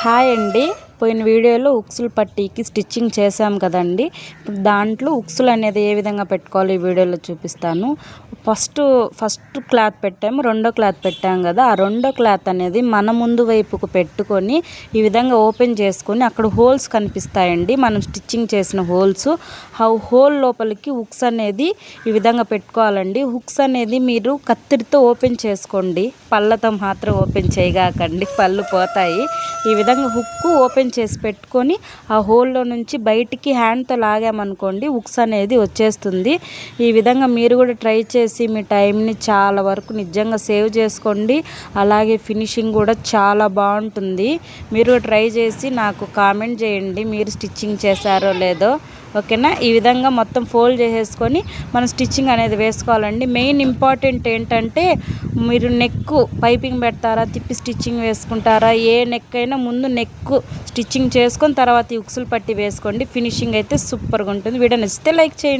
Hi అండి. పోయిన వీడియోలో ఉక్సులు పట్టీకి స్టిచ్చింగ్ చేసాం కదండి. ఇప్పుడు దాంట్లో ఉక్సులు అనేది ఏ విధంగా పెట్టుకోవాలో ఈ వీడియోలో చూపిస్తాను. ఫస్ట్ క్లాత్ పెట్టాము, రెండో క్లాత్ పెట్టాం కదా. ఆ రెండో క్లాత్ అనేది మన ముందు వైపుకు పెట్టుకొని ఈ విధంగా ఓపెన్ చేసుకొని అక్కడ హోల్స్ కనిపిస్తాయండి, మనం స్టిచ్చింగ్ చేసిన హోల్స్. ఆ హోల్ లోపలికి హుక్స్ అనేది ఈ విధంగా పెట్టుకోవాలండి. హుక్స్ అనేది మీరు కత్తిరితో ఓపెన్ చేసుకోండి, పళ్ళతో మాత్రం ఓపెన్ చేయగాకండి, పళ్ళు పోతాయి. ఈ విధంగా హుక్ ఓపెన్ చేసి పెట్టుకొని ఆ హోల్లో నుంచి బయటికి హ్యాండ్తో లాగామనుకోండి హుక్స్ అనేది వచ్చేస్తుంది. ఈ విధంగా మీరు కూడా ట్రై చేసి మీ టైంని చాలా వరకు నిజంగా సేవ్ చేసుకోండి. అలాగే ఫినిషింగ్ కూడా చాలా బాగుంటుంది. మీరు ట్రై చేసి నాకు కామెంట్ చేయండి మీరు స్టిచ్చింగ్ చేశారో లేదో. ఓకేనా? ఈ విధంగా మొత్తం ఫోల్డ్ చేసేసుకొని మనం స్టిచ్చింగ్ అనేది వేసుకోవాలండి. మెయిన్ ఇంపార్టెంట్ ఏంటంటే మీరు నెక్ పైపింగ్ పెడతారా, తిప్పి స్టిచ్చింగ్ వేసుకుంటారా, ఏ నెక్ అయినా ముందు నెక్ స్టిచ్చింగ్ చేసుకొని తర్వాత ఈ ఉక్సులు పట్టి వేసుకోండి. ఫినిషింగ్ అయితే సూపర్గా ఉంటుంది. వీడియో నచ్చితే లైక్ చేయండి.